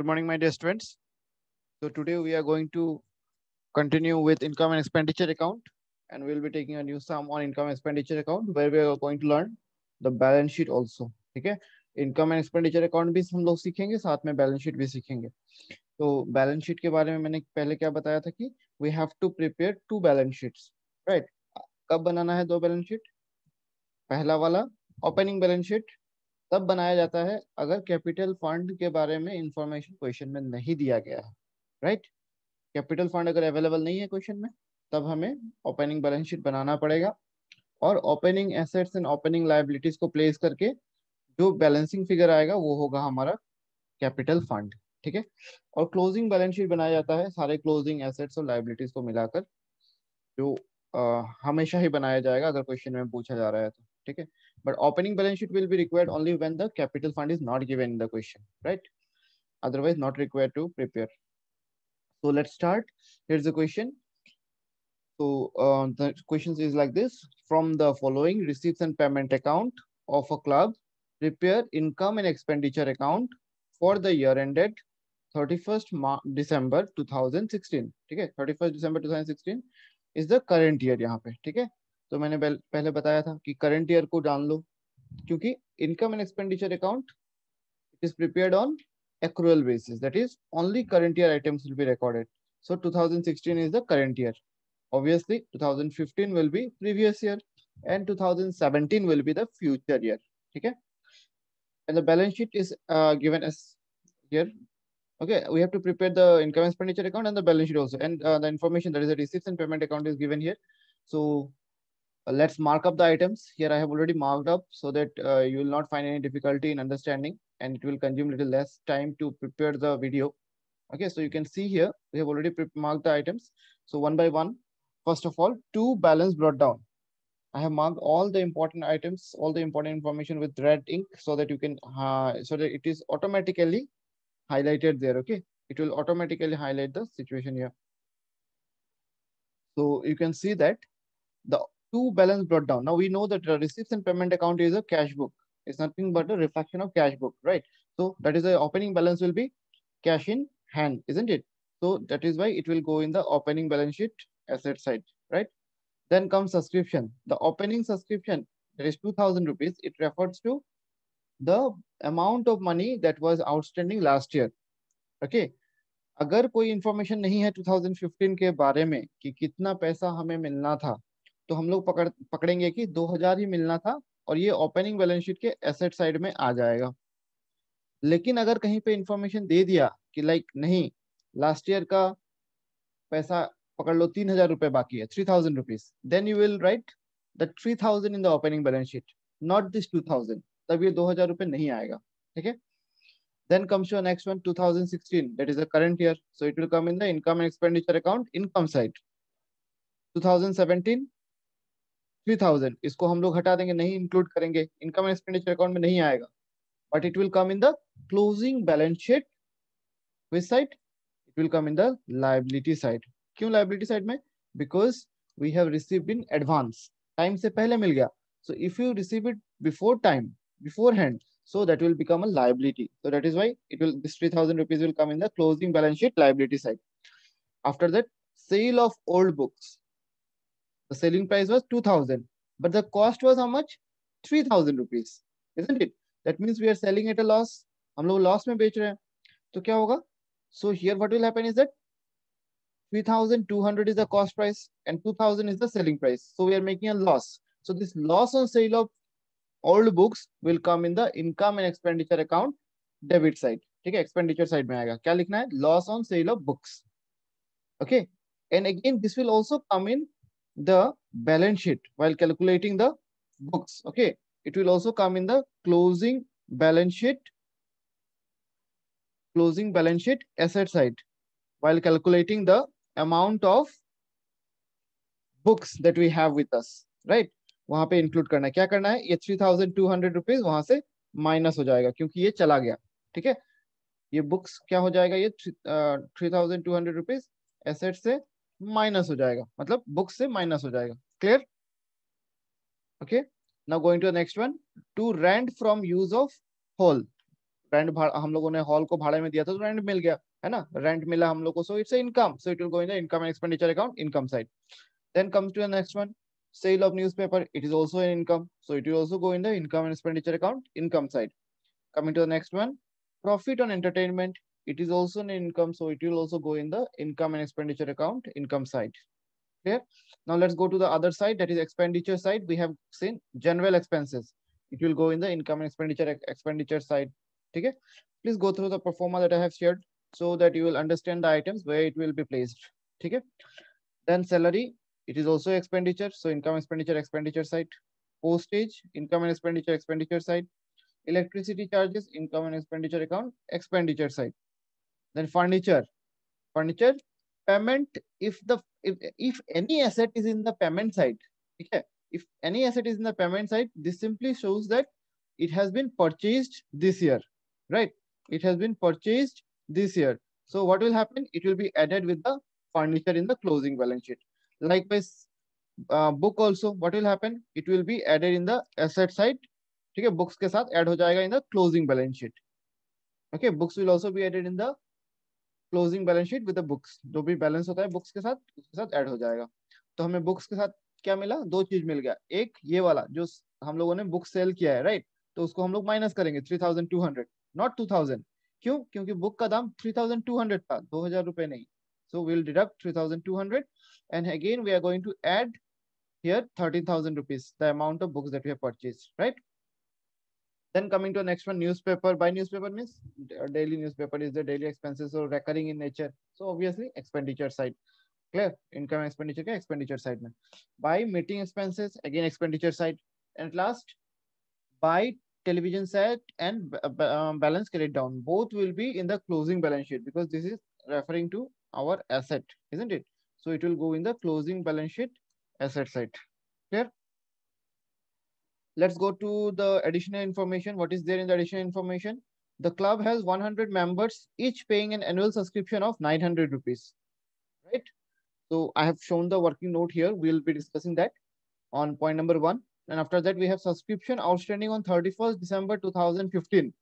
Good morning, my dear students. So today we are going to continue with income and expenditure account, and we'll be taking a new sum on income and expenditure account where we are going to learn the balance sheet also. ठीक है, income and expenditure account भी हम लोग सीखेंगे, साथ में balance sheet भी सीखेंगे. तो बैलेंस शीट के बारे में मैंने पहले क्या बताया था कि we have to prepare to balance sheets, right. कब बनाना है दो बैलेंस शीट? पहला वाला ओपनिंग बैलेंस शीट तब बनाया जाता है अगर कैपिटल फंड के बारे में इंफॉर्मेशन क्वेश्चन में नहीं दिया गया है, राइट. कैपिटल फंड अगर अवेलेबल नहीं है क्वेश्चन में, तब हमें ओपनिंग बैलेंस शीट बनाना पड़ेगा और opening assets and opening liabilities को प्लेस करके जो बैलेंसिंग फिगर आएगा वो होगा हमारा कैपिटल फंड. ठीक है, और क्लोजिंग बैलेंस शीट बनाया जाता है सारे क्लोजिंग एसेट्स और लायबिलिटीज को मिलाकर, जो हमेशा ही बनाया जाएगा अगर क्वेश्चन में पूछा जा रहा है तो. ठीक है, but opening balance sheet will be required only when the capital fund is not given in the question, right? Otherwise not required to prepare. So let's start. Here's the question. So the question is like this: from the following receipts and payment account of a club, prepare income and expenditure account for the year ended 31st December 2016. ठीक है, 31st December 2016 is the current year यहाँ पे. ठीक है, तो मैंने पहले बताया था कि करंट ईयर को जान लो, क्योंकि income and expenditure account is prepared on accrual basis, that is only current year items will be recorded. So 2016 is the current year. Obviously 2015 will be previous year and 2017 will be the future year. ठीक है, and the balance sheet is given as here. Okay, we have to prepare the income expenditure account and the balance sheet also, and the information, that is the receipts and payment account, is given here. So let's mark up the items. Here I have already marked up so that you will not find any difficulty in understanding, and it will consume little less time to prepare the video. Okay, so you can see here we have already marked the items. So one by one, first of all, to balance brought down, I have marked all the important items, all the important information with red ink, so that you can so that it is automatically highlighted there. Okay, it will automatically highlight the situation here. So you can see that the two balance brought down. Now we know that the receipts and payment account is a cash book. It's nothing but a reflection of cash book, right? So that is the opening balance will be cash in hand, isn't it? So that is why it will go in the opening balance sheet asset side, right? Then comes subscription. The opening subscription, that is 2000 rupees. It refers to the amount of money that was outstanding last year. Okay. अगर कोई information नहीं है 2015 के बारे में कि कितना पैसा हमें मिलना था, तो हम लोग पकड़ेंगे कि 2000 ही मिलना था और ये ओपनिंग बैलेंस शीट के एसेट साइड में आ जाएगा. लेकिन अगर कहीं पे इंफॉर्मेशन दे दिया कि लाइक नहीं, लास्ट ईयर का पैसा पकड़ लो 3000 रुपए बाकी है, 3000 rupees, then you will write the 3000 in the opening balance sheet, not this 2000. तब ये 2000 रुपए नहीं आएगा. ठीक है, then comes your next one, 2016, that is the current year, so it will come in the income and expenditure account income side. 2017 3000, इसको हम लोग हटा देंगे, नहीं इंक्लूड करेंगे, इनकम एंड एक्सपेंडिचर अकाउंट में नहीं आएगा, but it will come in the closing balance sheet. Which side? It will come in the liability side. क्यों liability side में? Because we have received in advance, time से पहले मिल गया. So if you receive it before time, beforehand, so that will become a liability. So that is why it will, this 3000 rupees will come in the closing balance sheet liability side. After that, sale of old books. The selling price was 2000, but the cost was how much? 3000 rupees, isn't it? That means we are selling at a loss. हम लोग loss में बेच रहे हैं, तो क्या होगा? So here what will happen is that 3200 is the cost price and 2000 is the selling price. So we are making a loss. So this loss on sale of old books will come in the income and expenditure account debit side. ठीक है, expenditure side में आएगा. क्या लिखना है? Loss on sale of books. Okay, and again this will also come in the balance sheet while calculating the books. Okay, it will also come in the closing balance sheet asset side while calculating the amount of books that we have with us, right? वहां पे include करना है. क्या करना है? ये 3200 rupees वहां से माइनस हो जाएगा क्योंकि ये चला गया. ठीक है, ये बुक्स क्या हो जाएगा? ये 3200 रुपीज एसेट से माइनस हो जाएगा, मतलब बुक्स से माइनस हो जाएगा. Clear? Okay, now going to the next one, to rent from use of hall. Rent हम लोगों ने हॉल को भाड़े में दिया था तो रेंट मिल गया, है ना, रेंट मिला हम लोग को, so it's income, so it will go in the income and expenditure account, income side. Then comes to the next one, sale of newspaper. It is also an income, so it will also go in the income and expenditure account, income side. Coming to the next one, profit on entertainment. It is also an income, so it will also go in the income and expenditure account, income side. Clear? Now let's go to the other side, that is expenditure side. We have seen general expenses. It will go in the income and expenditure side. Okay? Please go through the pro forma that I have shared so that you will understand the items where it will be placed. Okay? Then salary, it is also expenditure, so income, expenditure side. Postage, income and expenditure side. Electricity charges, income and expenditure account, expenditure side. Then furniture, payment. If any asset is in the payment side, okay, if any asset is in the payment side, this simply shows that it has been purchased this year, right? It has been purchased this year. So what will happen? It will be added with the furniture in the closing balance sheet. Likewise, book also, what will happen? It will be added in the asset side. ठीक है, books के साथ add हो जाएगा in the closing balance sheet. Okay, books will also be added in the closing balance sheet with the books. जो भी balance होता है बुक्स के साथ, उसके साथ ऐड हो जाएगा. तो हमें बुक्स के साथ क्या मिला? दो चीज मिल गया. एक ये वाला जो हम लोगों ने बुक सेल किया है, राइट, तो उसको हम लोग माइनस करेंगे 3200, नॉट 2000. क्यों? क्योंकि बुक का दाम 3200 था, 2000 रुपए नहीं. So we'll deduct 3200 and again we are going to add here 13,000 rupees, the amount of books that we have purchased, right? Then coming to the next one, newspaper. By newspaper means daily newspaper is the daily expenses or recurring in nature. So obviously expenditure side. Clear? Income expenditure के expenditure side में. By meeting expenses, again expenditure side. And at last, by television set and balance carried down, both will be in the closing balance sheet because this is referring to our asset, isn't it? So it will go in the closing balance sheet asset side. Clear? Let's go to the additional information. What is there in the additional information? The club has 100 members, each paying an annual subscription of 900 rupees, right? So I have shown the working note here. We'll be discussing that on point number 1. And after that, we have subscription outstanding on 31st December 2015,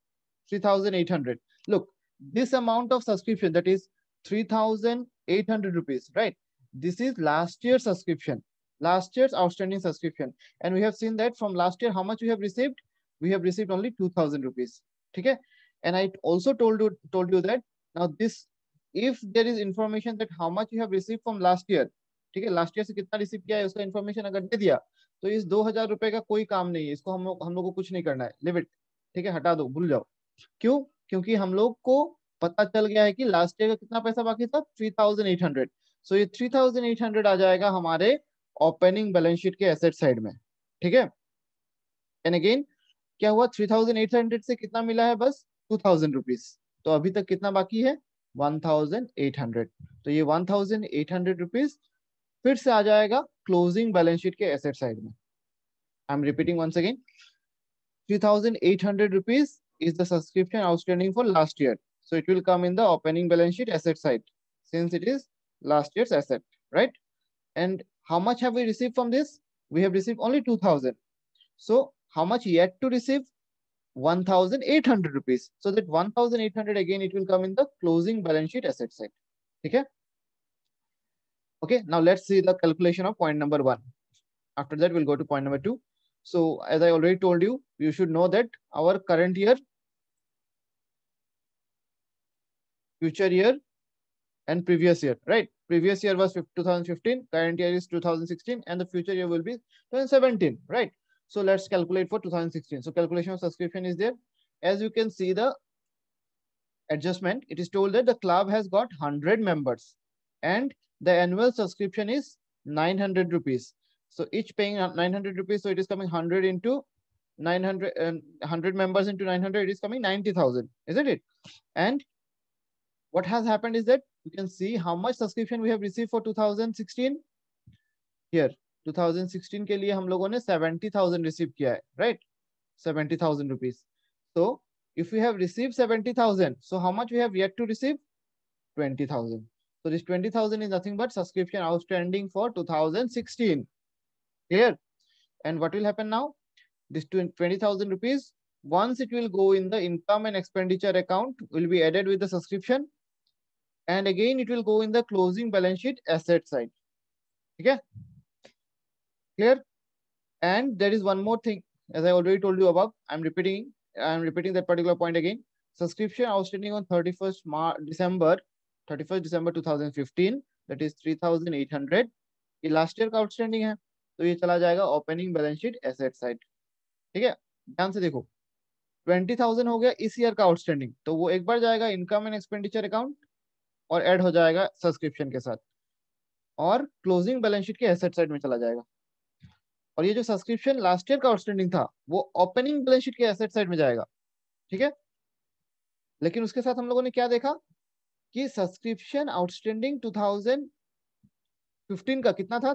3,800. Look, this amount of subscription, that is 3,800 rupees, right? This is last year's subscription, last year's outstanding subscription. And we have seen that from last year, how much we have received? We have received only 2,000 rupees. Okay. And I also told you that now this, if there is information that how much you have received from last year, ठीक है, last year से कितना receive किया है उसका information अगर दे दिया तो इस 2,000 रुपए का कोई काम नहीं है, इसको हम लोग को कुछ नहीं करना है, लिव इट. ठीक है, हटा दो, भूल जाओ. क्यों? क्योंकि हम लोग को पता चल गया है कि लास्ट ईयर का कितना पैसा बाकी था, 3,800. सो ये 3,800 आ जाएगा हमारे ओपनिंग बैलेंस शीट के एसेट साइड में. ठीक है. एंड अगेन क्या हुआ, 3,800 से कितना मिला है? बस 2,000 रुपीज. तो अभी तक कितना बाकी है? 1,800. तो ये 1,800 रुपीज फिर से आ जाएगा क्लोजिंग बैलेंस शीट के एसेट साइड में. I am repeating once again, 3,800 rupees is the subscription outstanding for last year. So it will come in the opening balance sheet asset side since it is last year's asset, right? And how much have we received from this? We have received only 2,000. So how much yet to receive? 1,800 rupees. So that 1,800 again, it will come in the closing balance sheet asset side. Okay. Okay. Now let's see the calculation of point number 1. After that, we'll go to point number 2. So as I already told you, you should know that our current year, future year, and previous year, right? Previous year was 2015, current year is 2016, and the future year will be 2017, right? So let's calculate for 2016. So calculation of subscription is there. As you can see the adjustment, it is told that the club has got 100 members and the annual subscription is 900 rupees. So each paying 900 rupees. So it is coming 100 into 900 and 100 members into 900. It is coming 90,000, isn't it? And what has happened is that you can see how much subscription we have received for 2016. Here 2016 के लिए हम लोगों ने 70,000 receive किया है, right? 70,000 rupees. So if we have received 70,000, so how much we have yet to receive? 20,000. So this 20,000 is nothing but subscription outstanding for 2016. Clear? And what will happen now? This 20,000 rupees once it will go in the income and expenditure account, will be added with the subscription, and again it will go in the closing balance sheet asset side. Okay, clear? And there is one more thing, as I already told you above, I'm repeating that particular point again. Subscription outstanding on 31st December 2015, that is 3,800, ये last year का outstanding है, तो ये चला जाएगा opening balance sheet asset side. ठीक है, ध्यान से देखो, 20,000 हो गया इस ईयर का आउटस्टैंडिंग, तो वो एक बार जाएगा इनकम एंड एक्सपेंडिचर अकाउंट और ऐड हो जाएगा सब्सक्रिप्शन के साथ, और क्लोजिंग बैलेंस शीट के एसेट साइड में चला जाएगा। और ये जो सब्सक्रिप्शन लास्ट ईयर का आउटस्टैंडिंग था वो ओपनिंग बैलेंस शीट के एसेट साइड में जाएगा। ठीक है, लेकिन उसके साथ हम लोगों ने क्या देखा कि सब्सक्रिप्शन आउटस्टैंडिंग 2015 का कितना था,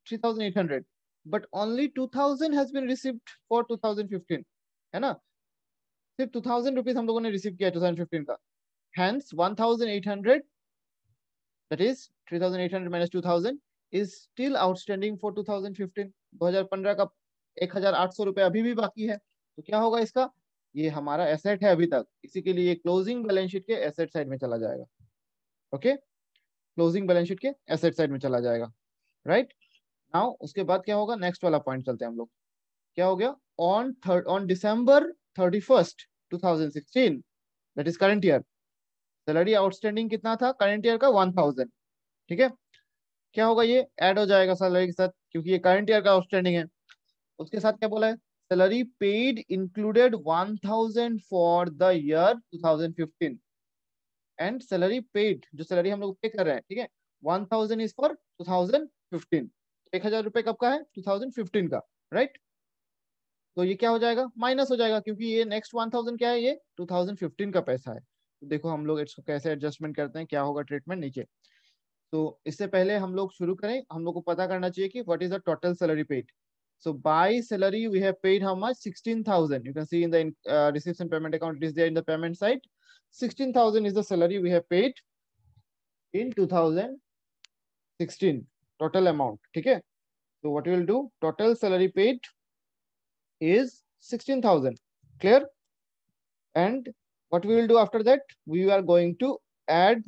3,800, but only 2,000 has been received for 2015, है ना, सिर्फ 2,000 रुपीज हम लोगों ने रिसीव किया 2015 का। Hence 1,800, that is 3,800 minus 2,000 is still outstanding for 2015। 2015 का 1,800 रुपए अभी भी बाकी है, तो क्या होगा इसका, ये हमारा एसेट है अभी तक, इसी के लिए क्लोजिंग बैलेंस शीट के एसेट साइड में चला जाएगा। ओके, क्लोजिंग बैलेंस शीट के एसेट साइड में चला जाएगा, राइट। नाउ उसके बाद क्या होगा, नेक्स्ट वाला पॉइंट चलते हैं हम लोग। क्या हो गया, on December 31st 2016, that is current year, salary outstanding कितना था करंट ईयर का, 1,000। ठीक है, क्या होगा, ये ऐड हो जाएगा सैलरी के साथ, क्योंकि ये करंट ईयर का आउटस्टैंडिंग है। उसके साथ क्या बोला है, salary paid included 1,000 for the year 2015, and salary paid, जो सैलरी हम लोग पे कर रहे हैं, ठीक है, 1,000 इज फॉर 2015। 1,000 रुपए कब का है, 2015 का, राइट। तो ये क्या हो जाएगा, माइनस हो जाएगा, क्योंकि ये नेक्स्ट 1,000 क्या है, ये 2015 का पैसा है। तो देखो हम लोग इसको कैसे एडजस्टमेंट करते हैं, क्या होगा ट्रीटमेंट नीचे। तो इससे पहले हम लोग शुरू करें, हम लोग को पता करना चाहिए कि what is the total salary paid. So by salary we have paid how much, 16,000. You can see in the receipts and payment account, it is there in the payment side. 16,000 is the salary we have paid in 2016 total amount. ठीक है, so what we will do, total salary paid is 16,000. Clear? And what we will do after that, we are going to add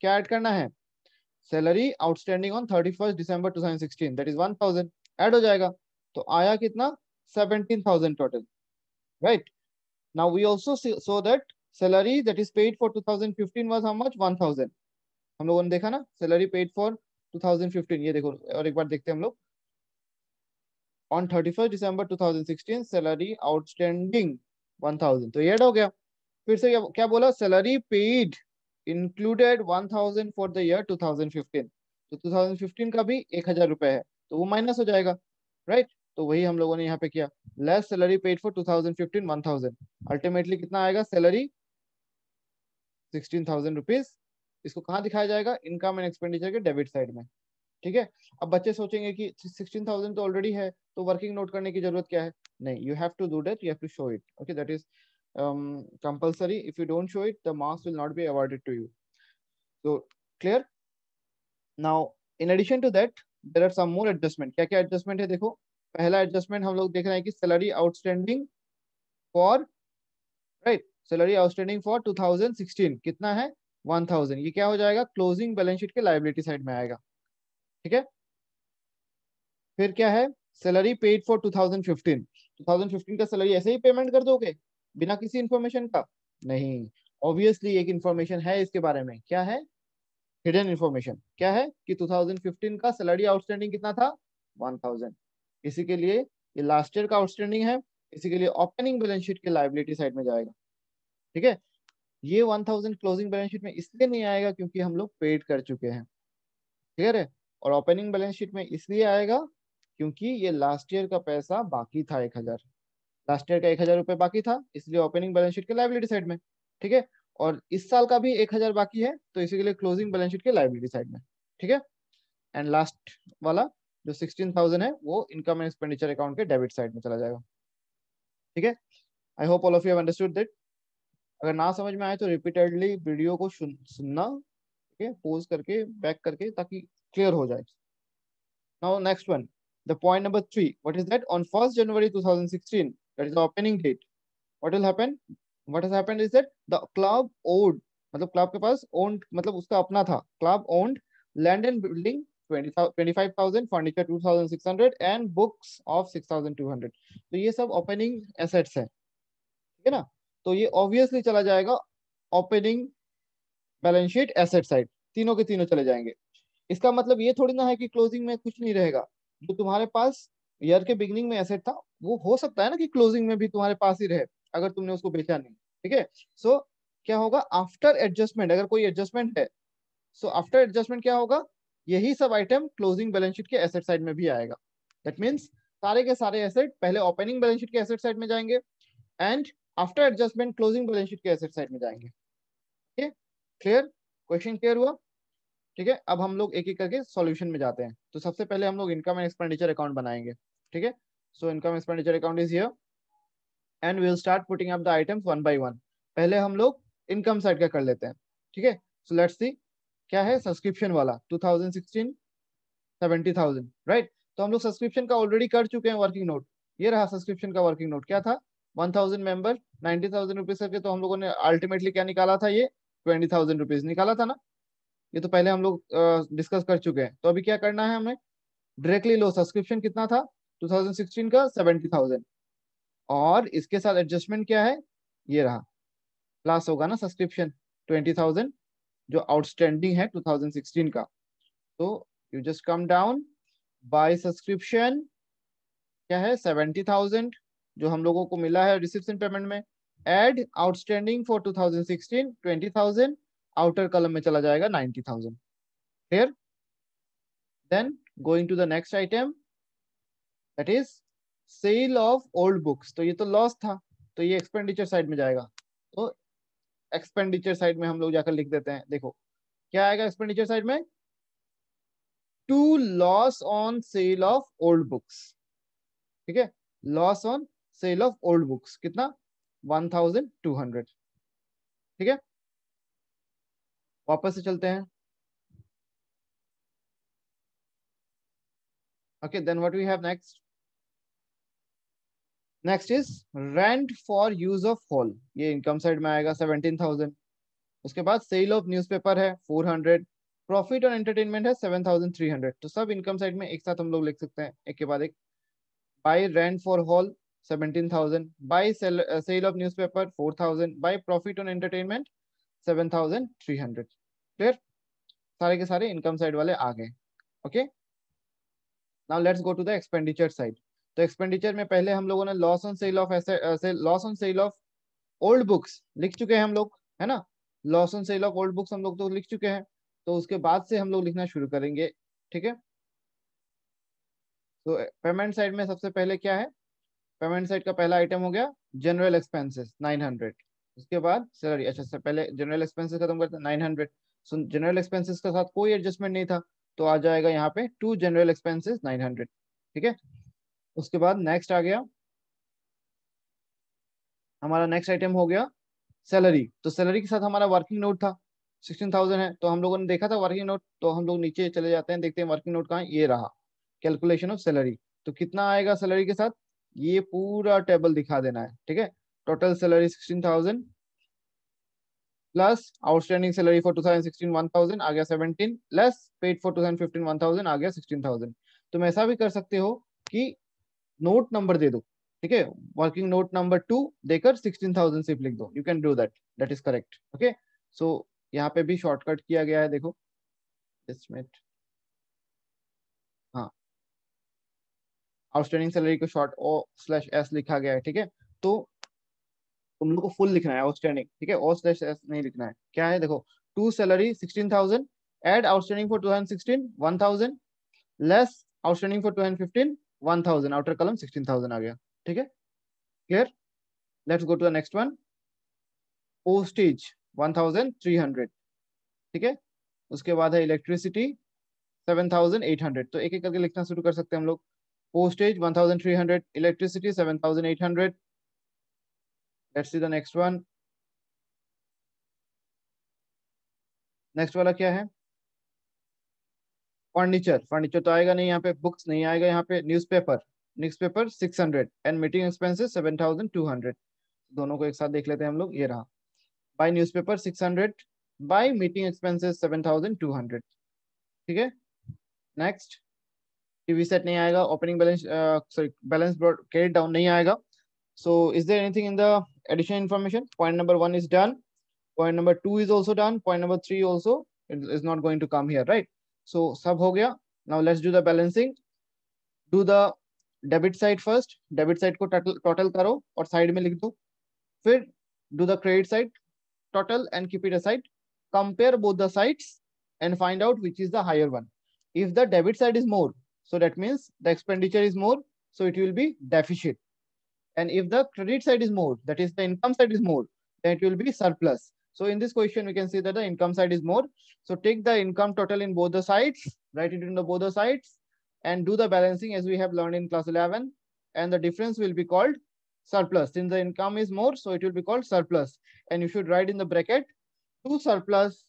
क्या add करना है, salary outstanding on 31st December 2016, that is 1,000, add हो जाएगा, तो आया कितना, 17,000 total, right. Now we also so that salary that is paid for 2015 was how much, 1,000। हम लोगों ने देखा ना, सैलरी पेड फॉर 2015, ये देखो और एक बार देखते हैं हम लोग, on 31st December 2016 salary outstanding 1,000, तो ये ऐड हो गया। फिर से क्या बोला, salary paid included 1,000 for the year 2015, तो 2015 का भी 1,000 रुपए है, तो वो माइनस हो जाएगा, राइट। तो वही हम लोगों ने यहाँ पे किया, less salary paid for 2015 1,000, ultimately कितना आएगा, सैलरी 16,000 रुपीज। इसको कहाँ दिखाया जाएगा, इनकम एंड एक्सपेंडिचर के डेबिट साइड में। ठीक है, अब बच्चे सोचेंगे कि 16,000 तो ऑलरेडी है, तो वर्किंग नोट करने की जरूरत क्या है, नहीं, you have to do that, you have to show it, okay, that is compulsory. If you don't show it, the marks will not be awarded to you. So clear? Now in addition to that, there are some more adjustment. क्या क्या adjustment है, देखो पहला adjustment हम लोग देख रहे हैं कि salary outstanding for, right, salary outstanding for 2016 कितना है, 1,000, ये क्या हो जाएगा, क्लोजिंग बैलेंस शीट के लायबिलिटी साइड में आएगा। ठीक है, फिर क्या है, सैलरी पेड फॉर 2015 का सैलरी ऐसे ही पेमेंट कर दोगे बिना किसी इंफॉर्मेशन का, नहीं, ऑब्वियसली एक इंफॉर्मेशन है इसके बारे में, क्या है, हिडन इंफॉर्मेशन, क्या है कि 2015 का सैलरी आउटस्टैंडिंग कितना था, 1,000, इसी के लिए ये लास्ट ईयर का आउटस्टैंडिंग है, इसी के लिए ओपनिंग बैलेंस शीट के लायबिलिटी साइड में जाएगा। ठीक है, ये 1,000 क्लोजिंग बैलेंस शीट में इसलिए नहीं आएगा क्योंकि हम लोग पेड कर चुके हैं, क्लियर है, और ओपनिंग बैलेंस शीट में इसलिए आएगा क्योंकि ये लास्ट ईयर का पैसा बाकी था 1,000, लास्ट ईयर का 1,000 रुपए बाकी था, इसलिए ओपनिंग बैलेंस शीट के लायबिलिटी साइड में। ठीक है, और इस साल का भी 1,000 बाकी है, तो इसी के लिए क्लोजिंग बैलेंस शीट के लायबिलिटी साइड में। ठीक है, एंड लास्ट वाला जो 16,000 है वो इनकम एंड एक्सपेंडिचर अकाउंट के डेबिट साइड में चला जाएगा। ठीक है, I hope all of you have understood that. अगर ना समझ में आए तो रिपीटेडली वीडियो को सुनना, ठीक है, पॉज करके बैक करके, ताकि क्लियर हो जाए। Now next one, The point number 3, what is that? On 1st January 2016, that is the opening date. What will happen? What has happened is that the club owned, मतलब club के पास owned मतलब उसका अपना था, club owned land and building 25,000, furniture 2,600 and books of 6,200. तो ये सब opening assets है, ठीक है ना? तो ये obviously चला जाएगा opening balance sheet asset side, तीनों के तीनों चले जाएंगे। इसका मतलब ये थोड़ी ना है कि क्लोजिंग में कुछ नहीं रहेगा। जो तुम्हारे पास ईयर के बिगनिंग में एसेट था, वो हो सकता है ना कि क्लोजिंग में भी तुम्हारे पास ही रहे, अगर तुमने उसको बेचा नहीं। ठीक है, सो क्या होगा आफ्टर एडजस्टमेंट, अगर कोई एडजस्टमेंट है, सो आफ्टर एडजस्टमेंट क्या होगा, यही सब आइटम क्लोजिंग बैलेंस शीट के एसेट साइड में भी आएगा। दैट मीन्स सारे के सारे एसेट पहले ओपनिंग बैलेंस शीट के एसेट साइड में जाएंगे and after adjustment closing balance sheet के एसेट साइड में जाएंगे। ठीक है, क्लियर? क्वेश्चन क्लियर हुआ? ठीक है, अब हम लोग एक एक करके सॉल्यूशन में जाते हैं। तो सबसे पहले हम लोग इनकम एंड एक्सपेंडिचर अकाउंट बनाएंगे। ठीक है, so income expenditure account is here and we will start putting up the items one by one. पहले हम लोग इनकम साइड का कर लेते हैं। ठीक है, सो लेट्स सी क्या है। सब्सक्रिप्शन वाला 2016 70,000, राइट? तो हम लोग सब्सक्रिप्शन का ऑलरेडी कर चुके हैं वर्किंग नोट। ये रहा सब्सक्रिप्शन का वर्किंग नोट, क्या था? 1,000 मेंबर 90,000 रुपीज करके। तो हम लोगों ने अल्टीमेटली क्या निकाला था? ये 20,000 रुपीज निकाला था ना। ये तो पहले हम लोग डिस्कस कर चुके हैं। तो अभी क्या करना है हमें? डायरेक्टली लो, सब्सक्रिप्शन कितना था 2016 का? 70,000। और इसके साथ एडजस्टमेंट क्या है? ये रहा, प्लस होगा ना सब्सक्रिप्शन 20,000 जो आउटस्टैंडिंग है 2016 का। तो you just come down by subscription, क्या है? 70,000 जो हम लोगों को मिला है रिसिप्शन पेमेंट में, add outstanding for 2016 20,000, outer column में चला जाएगा 90,000। क्लियर? Then going to the next item, that is sale of old books. तो ये तो लॉस था, तो ये एक्सपेंडिचर साइड में जाएगा। तो एक्सपेंडिचर साइड में हम लोग जाकर लिख देते हैं। देखो क्या आएगा एक्सपेंडिचर साइड में? To loss on sale of old books. ठीक है, loss on sale of old books कितना? 1,200। ठीक है, वापस से चलते हैं। Okay, then what we have next? Next is rent for use of hall. ये इनकम साइड में आएगा 17,000। उसके बाद सेल ऑफ न्यूज़पेपर है 400, प्रॉफिट ऑन एंटरटेनमेंट है 7,300। तो सब इनकम साइड में एक साथ हम लोग लिख सकते हैं एक के बाद एक। By rent for hall 17,000, by sale of newspaper 4,000, by profit on entertainment 7,300। Clear? सारे के सारे इनकम साइड वाले आ गए। Okay, now let's go to the expenditure side. तो एक्सपेंडिचर में पहले हम लोगों ने loss on sale of loss on sale of old books लिख चुके हैं हम लोग, है ना? Loss on sale of old books हम लोग तो लिख चुके हैं। तो उसके बाद से हम लोग लिखना शुरू करेंगे। ठीक है, तो पेमेंट साइड में सबसे पहले क्या है? पेमेंट साइड का पहला आइटम हो गया जनरल एक्सपेंसेस 900। उसके बाद सैलरी। अच्छा से पहले जनरल एक्सपेंसेस खत्म करते हैं 900। सो जनरल एक्सपेंसेस के साथ कोई एडजस्टमेंट नहीं था, तो आ जाएगा यहाँ पे टू जनरल एक्सपेंसेस 900। ठीक है, उसके बाद नेक्स्ट आ गया हमारा नेक्स्ट आइटम हो गया सैलरी। तो सैलरी के साथ हमारा वर्किंग नोट था 16,000 है। तो हम लोगों ने देखा था वर्किंग नोट, तो हम लोग नीचे चले जाते हैं, देखते हैं वर्किंग नोट कहाँ है। ये रहा, कैलकुलेशन ऑफ सैलरी। तो कितना आएगा सैलरी के साथ? ये पूरा टेबल दिखा देना है। ठीक है, total salary 16,000 plus outstanding salary for 2016 1,000 आ गया 17, लेस पेड फॉर 2015 1,000 आ गया 16,000। तुम ऐसा भी कर सकते हो कि नोट नंबर दे दो। ठीक है, वर्किंग नोट नंबर 2 देकर 16,000 सिर्फ लिख दो। You can do that, that is correct. Okay, so यहाँ पे भी शॉर्टकट किया गया है, देखो इसमें। हाँ, आउटस्टैंडिंग सैलरी को शॉर्ट ओ स्लैश एस लिखा गया है। ठीक है, तो तुम लोग को फुल लिखना है आउटस्टैंडिंग। ठीक है, ओ स्लैश एस नहीं लिखना है। क्या है देखो, to salary 16,000, add outstanding for 2016 1,000, less outstanding for 2015 1,000, outer column 16,000 आ गया। ठीक है, clear? Let's go to the next one, postage 1,300। ठीक है, उसके बाद है इलेक्ट्रिसिटी 7,800। तो एक एक करके लिखना शुरू कर सकते हैं हम लोग। Postage 1,300, electricity 7,800। Let's see the next one. Next वाला क्या है? फर्नीचर तो आएगा नहीं यहाँ पे, बुक्स नहीं आएगा यहाँ पे, न्यूज़पेपर 600 एंड मीटिंग एक्सपेंसेस 7200। दोनों को एक साथ देख लेते हैं हम लोग, ये रहा, by newspaper 600, by meeting expenses 7200। ठीक है, नेक्स्ट, टीवी सेट नहीं आएगा, opening balance sorry balance brought carried down नहीं आएगा। So is there anything in the additional information? Point number 1 is done. Point number 2 is also done. Point number 3 also is not going to come here, right? So सब हो गया. Now let's do the balancing. Do the debit side first. Debit side को total करो और side में लिख दो. फिर do the credit side total and keep it aside. Compare both the sides and find out which is the higher one. If the debit side is more, so that means the expenditure is more, so it will be deficit. And if the credit side is more, that is the income side is more, then it will be surplus. So in this question, we can see that the income side is more. So take the income total in both the sides, write it in the both the sides, and do the balancing as we have learned in class 11. And the difference will be called surplus. Since the income is more, so it will be called surplus. And you should write in the bracket to surplus.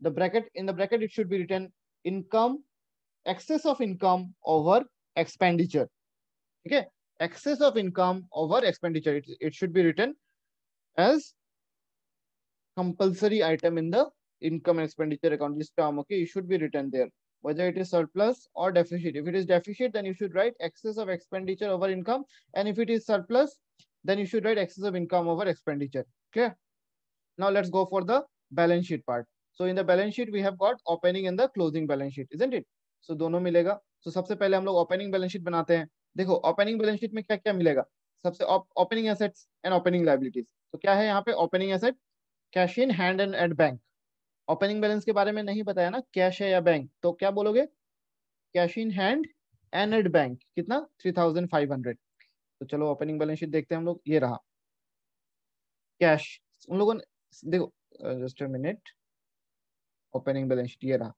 The bracket, in the bracket, it should be written income, excess of income over expenditure. Okay, excess of income over expenditure. It should be written as compulsory item in the income and expenditure account. This term, okay, it should be written there, whether it is surplus or deficit. If it is deficit, then you should write excess of expenditure over income. And if it is surplus, then you should write excess of income over expenditure. Clear? Now let's go for the balance sheet part. So in the balance sheet, we have got opening and the closing balance sheet, isn't it? So दोनों मिलेगा. So सबसे पहले हम लोग opening balance sheet बनाते हैं. देखो opening balance sheet में क्या क्या मिलेगा. सबसे opening assets and opening liabilities. तो क्या है यहाँ पे opening asset, cash in hand and at bank. Opening balance के बारे में नहीं बताया ना, कैश है या बैंक, तो क्या बोलोगे, cash in hand and at bank. कितना, 3500. तो चलो ओपनिंग बैलेंस शीट देखते हैं हम लोग, ये रहा कैश. उन लोगों ने देखो, just a minute, opening balance sheet ये रहा.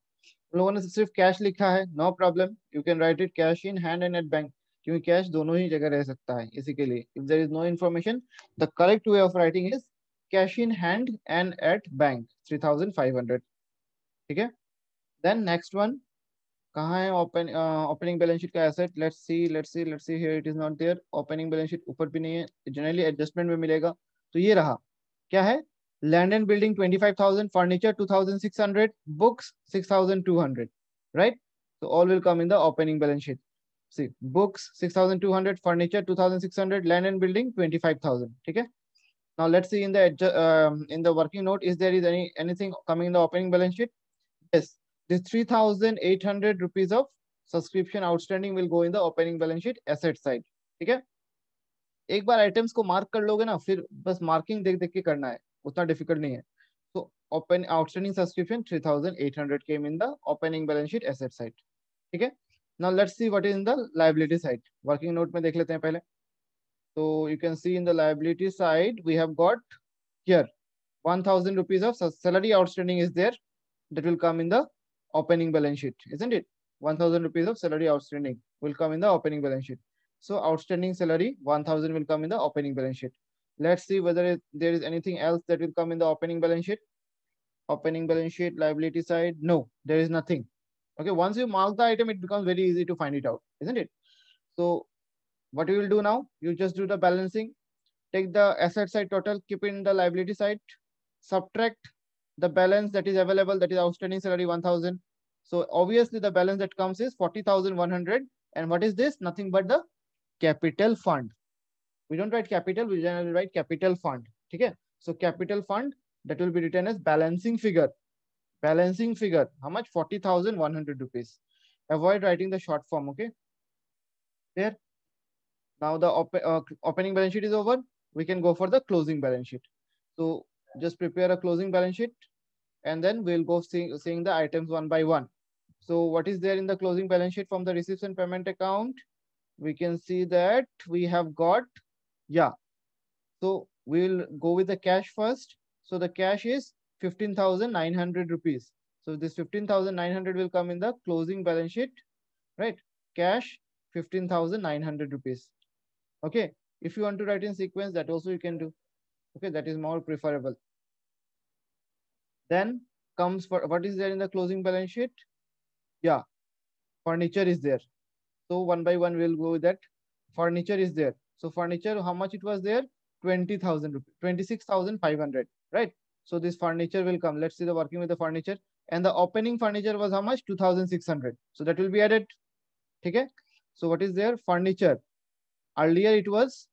उन लोगों ने सिर्फ कैश लिखा है, no problem, you can write it cash in hand and at bank, क्योंकि कैश दोनों ही जगह रह सकता है. इसी के लिए if there is no information, the correct way of writing is cash in hand and at bank 3500. ठीक है, देन नेक्स्ट वन, कहाँ है ओपनिंग बैलेंस शीट का asset. Let's see here, it is not there. Opening balance sheet ऊपर भी नहीं है, generally adjustment में मिलेगा. तो ये रहा, क्या है, land and building 25,000, furniture 2,600, books 6,200, right. So all will come in the opening balance sheet. See, books 6,200, furniture 2,600, land and building 25,000. ठीक है. Now let's see in the working note, is there is anything coming in the opening balance sheet? Yes, this 3,800 rupees of subscription outstanding will go in the opening balance sheet asset side. ठीक है. एक बार items को mark कर लोगे ना, फिर बस marking देख देख के करना है, उतना डिफिकल्ट नहीं है. तो open outstanding subscription 3,800 came in the opening balance sheet asset side. ठीक है. Now let's see what is in the liability side. Working note में देख लेते हैं पहले. तो you can see in the liability side we have got here 1,000 rupees of salary outstanding is there, that will come in the opening balance sheet, isn't it? 1,000 rupees of salary outstanding will come in the opening balance sheet. So outstanding salary 1,000 will come in the opening balance sheet. Let's see whether there is anything else that will come in the opening balance sheet. Opening balance sheet, liability side, no, there is nothing. Okay, once you mark the item, it becomes very easy to find it out, isn't it? So what you will do now, you just do the balancing. Take the asset side total, keep it in the liability side, subtract the balance that is available, that is outstanding salary 1,000. So obviously the balance that comes is 40,100. And what is this? Nothing but the capital fund. We don't write capital, we generally write capital fund. Okay, so capital fund, that will be written as balancing figure. Balancing figure, how much? 40,100 rupees. Avoid writing the short form. Okay, there. Now the opening balance sheet is over. We can go for the closing balance sheet. So just prepare a closing balance sheet, and then we'll go seeing the items one by one. So what is there in the closing balance sheet from the receipts and payment account? We can see that we have got, yeah. So we'll go with the cash first. So the cash is 15,900 rupees. So this 15,900 will come in the closing balance sheet, right? Cash 15,900 rupees. Okay. If you want to write in sequence, that also you can do. Okay, that is more preferable. Then comes for what is there in the closing balance sheet? Yeah, Furniture is there. So one by one we'll go with that. Furniture is there. So furniture, how much it was there? 20,000 rupees, 26,500, right? So this furniture will come. Let's see the working with the furniture. And the opening furniture was how much? 2,600. So that will be added. Okay. So what is there? Furniture. Earlier it was,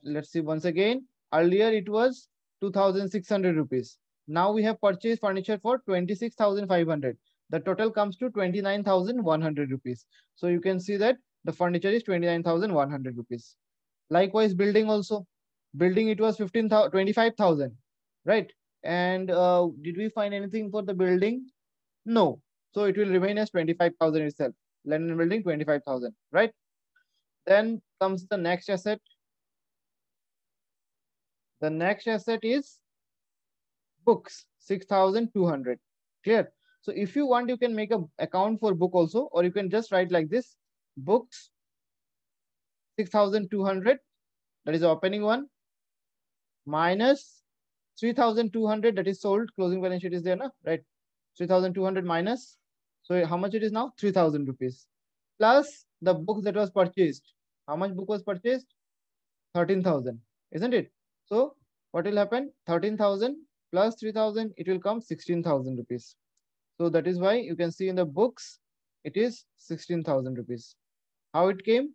let's see once again. Earlier it was 2,600 rupees. Now we have purchased furniture for 26,500. The total comes to 29,100 rupees. So you can see that the furniture is 29,100 rupees. Likewise, building also. Building it was 25,000, right? And did we find anything for the building? No. So it will remain as 25,000 itself. Land and building 25,000, right? Then comes the next asset. The next asset is books, 6,200. Clear? So if you want, you can make a account for book also, or you can just write like this: books 6,200. That is the opening one, minus 3,200, that is sold. Closing balance sheet is there, na? Right? 3,200 minus. So how much it is now? 3,000 rupees. Plus the book that was purchased. How much book was purchased? 13,000, isn't it? So what will happen? 13,000 plus 3,000, it will come 16,000 rupees. So that is why you can see in the books, it is 16,000 rupees. How it came?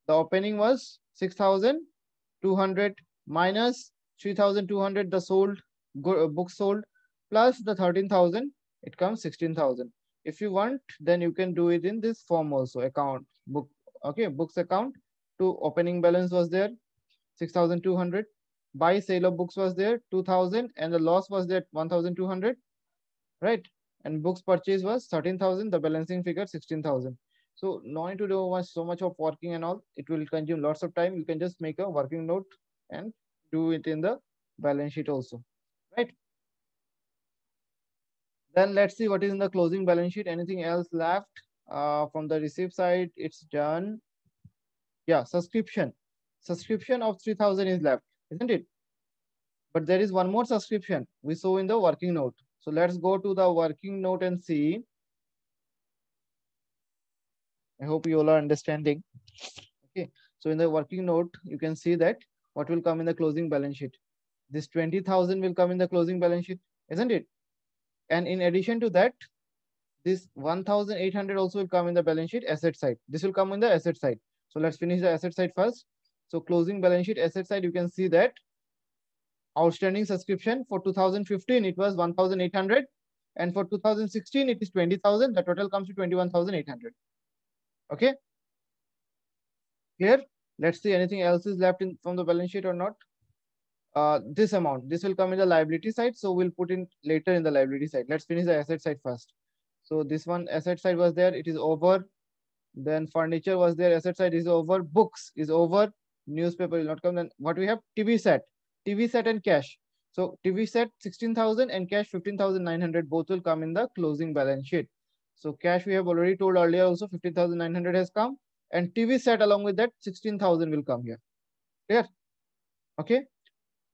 The opening was 6,200 minus 3,200, the sold books sold, plus the 13,000, it comes 16,000. If you want, then you can do it in this form also. Account book. Okay, books account to opening balance was there 6,200. Buy sale of books was there 2,000, and the loss was there 1,200, right? And books purchase was 13,000. The balancing figure 16,000. So no need to do so much of working and all. It will consume lots of time. You can just make a working note and do it in the balance sheet also, right? Then let's see what is in the closing balance sheet. Anything else left? From the receipt side, it's done. Yeah, subscription. Subscription of 3,000 is left, isn't it? But there is one more subscription we saw in the working note. So let's go to the working note and see. I hope you all are understanding. Okay. So in the working note, you can see that what will come in the closing balance sheet. This 20,000 will come in the closing balance sheet, isn't it? And in addition to that, this 1,800 also will come in the balance sheet asset side. This will come in the asset side. So let's finish the asset side first. So closing balance sheet asset side, you can see that outstanding subscription for 2015, it was 1,800. And for 2016, it is 20,000. The total comes to 21,800. Okay. Clear? Let's see anything else is left in from the balance sheet or not. This amount, this will come in the liability side. So we'll put in later in the liability side. Let's finish the asset side first. So this one asset side was there. It is over. Then furniture was there. Asset side is over. Books is over. Newspaper will not come. Then what we have? TV set. TV set and cash. So TV set 16,000 and cash 15,900. Both will come in the closing balance sheet. So cash we have already told earlier also 15,900 has come. And TV set along with that 16,000 will come here. Clear? Okay.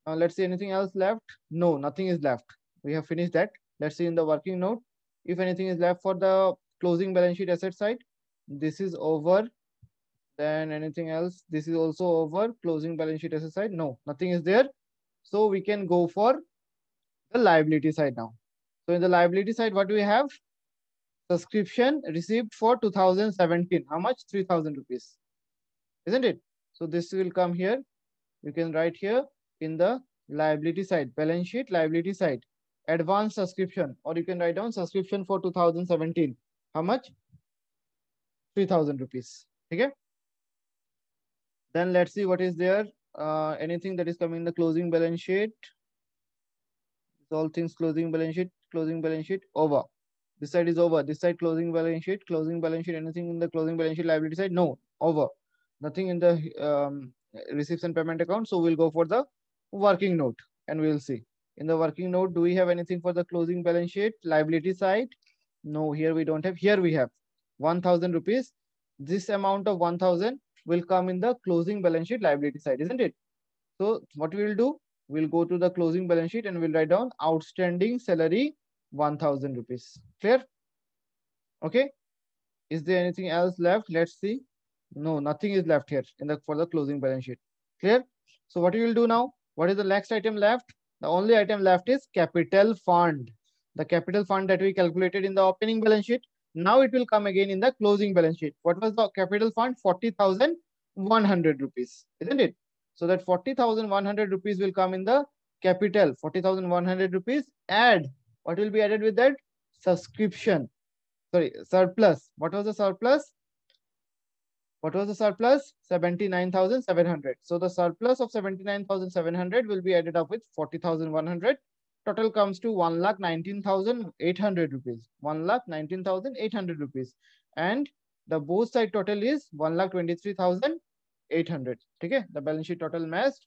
Let's see anything else left. No, nothing is left. We have finished that. Let's see in the working note. If anything is left for the closing balance sheet asset side, this is over. Then anything else? This is also over. Closing balance sheet asset side. No, nothing is there. So we can go for the liability side now. So in the liability side, what do we have? Subscription received for 2017. How much? 3,000 rupees. Isn't it? So this will come here. You can write here in the liability side, balance sheet, liability side, advance subscription, or you can write down subscription for 2017. How much? 3,000 rupees. Okay. Then let's see what is there. Anything that is coming in the closing balance sheet. All things closing balance sheet, over. This side is over. This side closing balance sheet, anything in the closing balance sheet liability side? No, over. Nothing in the receipts and payment account. So we'll go for the working note and we'll see. In the working note, do we have anything for the closing balance sheet liability side? No, here we don't have. Here we have 1,000 rupees. This amount of 1,000 will come in the closing balance sheet liability side, isn't it? So what we will do, we'll go to the closing balance sheet and we'll write down outstanding salary 1,000 rupees. Clear? Okay. Is there anything else left? Let's see. No, nothing is left here in the for the closing balance sheet. Clear? So what you will do now? What is the next item left? The only item left is capital fund. The capital fund that we calculated in the opening balance sheet. Now it will come again in the closing balance sheet. What was the capital fund? 40,100 rupees, isn't it? So that 40,100 rupees will come in the capital. 40,100 rupees. Add. What will be added with that? Subscription. Sorry, surplus. What was the surplus? What was the surplus? 79,700. So the surplus of 79,700 will be added up with 40,100. Total comes to 1,19,800 rupees. 1,19,800 rupees. And the both side total is 1,23,800. Okay, the balance sheet total matched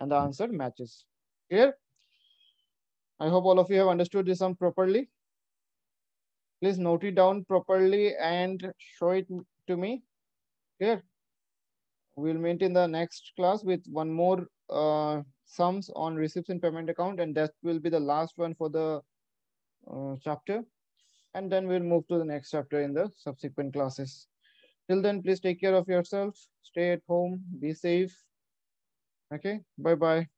and the answer matches. Clear? I hope all of you have understood this sum properly. Please note it down properly and show it to me. Clear? We'll meet in the next class with one more sums on receipts and payment account, and that will be the last one for the chapter. And then we'll move to the next chapter in the subsequent classes. Till then, please take care of yourself. Stay at home. Be safe. Okay. Bye-bye.